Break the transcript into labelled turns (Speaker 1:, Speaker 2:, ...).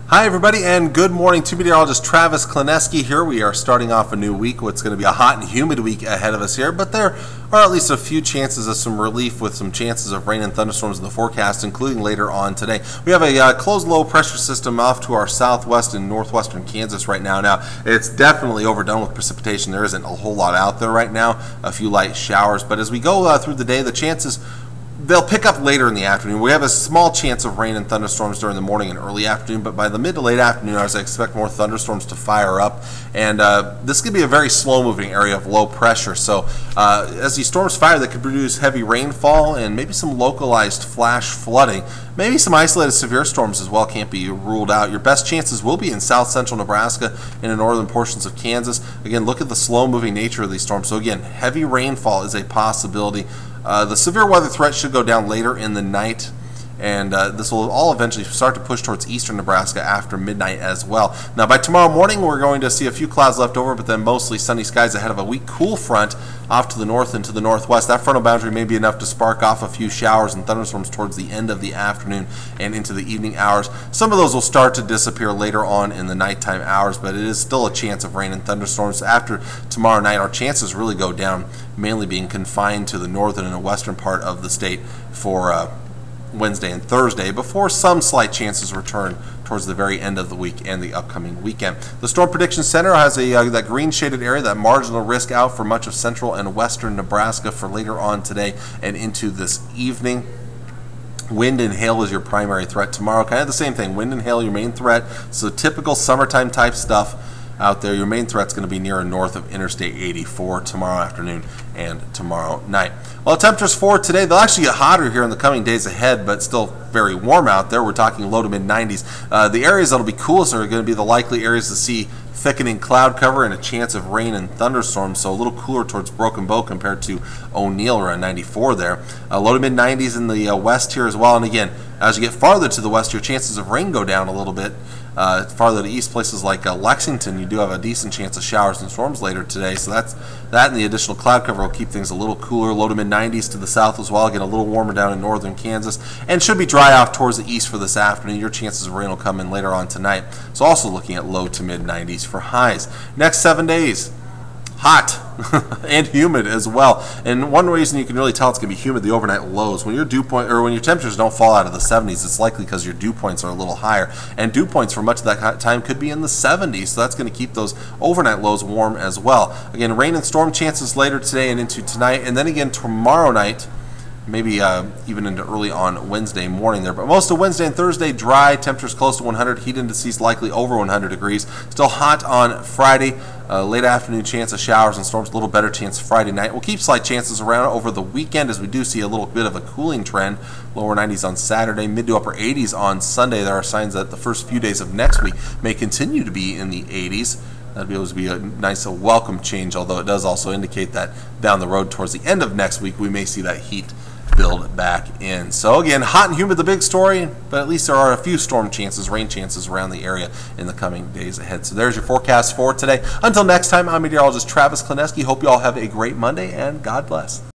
Speaker 1: Hi everybody and good morning. To meteorologist Travis Klineski here. We are starting off a new week. What's going to be a hot and humid week ahead of us here, but there are at least a few chances of some relief with some chances of rain and thunderstorms in the forecast, including later on today. We have a closed low pressure system off to our southwest and northwestern Kansas right now. Now, it's definitely overdone with precipitation. There isn't a whole lot out there right now, a few light showers, but as we go through the day, the chances they'll pick up later in the afternoon. We have a small chance of rain and thunderstorms during the morning and early afternoon, but by the mid to late afternoon, I expect more thunderstorms to fire up. And this could be a very slow-moving area of low pressure. So as these storms fire, they could produce heavy rainfall and maybe some localized flash flooding. Maybe some isolated severe storms as well can't be ruled out. Your best chances will be in south central Nebraska and in northern portions of Kansas. Again, look at the slow-moving nature of these storms. So again, heavy rainfall is a possibility. The severe weather threat should go down later in the night, and this will all eventually start to push towards eastern Nebraska after midnight as well. Now, by tomorrow morning, we're going to see a few clouds left over, but then mostly sunny skies ahead of a weak cool front off to the north and to the northwest. That frontal boundary may be enough to spark off a few showers and thunderstorms towards the end of the afternoon and into the evening hours. Some of those will start to disappear later on in the nighttime hours, but it is still a chance of rain and thunderstorms. After tomorrow night, our chances really go down, mainly being confined to the northern and western part of the state for Wednesday and Thursday, before some slight chances return towards the very end of the week and the upcoming weekend. The Storm Prediction Center has that green shaded area, that marginal risk out for much of central and western Nebraska for later on today and into this evening. Wind and hail is your primary threat tomorrow. Kind of the same thing. Wind and hail, your main threat. So typical summertime type stuff out there. Your main threat's going to be near and north of Interstate 84 tomorrow afternoon and tomorrow night. Well, temperatures for today, they'll actually get hotter here in the coming days ahead, but still very warm out there. We're talking low to mid 90s. The areas that'll be coolest are going to be the likely areas to see thickening cloud cover and a chance of rain and thunderstorms, so a little cooler towards Broken Bow compared to O'Neill around 94 there. Low to mid 90s in the west here as well, and again, as you get farther to the west, your chances of rain go down a little bit. Farther to the east, places like Lexington, you do have a decent chance of showers and storms later today, so that and the additional cloud cover will keep things a little cooler. Low to mid 90s to the south as well, again a little warmer down in northern Kansas, and should be dry off towards the east for this afternoon. Your chances of rain will come in later on tonight, so also looking at low to mid 90s for highs. Next 7 days, hot and humid as well. And one reason you can really tell it's going to be humid, the overnight lows. When your dew point, or when your temperatures don't fall out of the 70s, it's likely because your dew points are a little higher. And dew points for much of that time could be in the 70s, so that's going to keep those overnight lows warm as well. Again, rain and storm chances later today and into tonight, and then again tomorrow night, maybe even into early on Wednesday morning there. But most of Wednesday and Thursday, dry, temperatures close to 100, heat indices likely over 100 degrees. Still hot on Friday, late afternoon chance of showers and storms, a little better chance Friday night. We'll keep slight chances around over the weekend as we do see a little bit of a cooling trend. Lower 90s on Saturday, mid to upper 80s on Sunday. There are signs that the first few days of next week may continue to be in the 80s. That'd be able to be a nice, welcome change, although it does also indicate that down the road towards the end of next week, we may see that heat build back in. So again, hot and humid, the big story, but at least there are a few storm chances, rain chances around the area in the coming days ahead. So there's your forecast for today. Until next time, I'm meteorologist Travis Klineski. Hope you all have a great Monday, and God bless.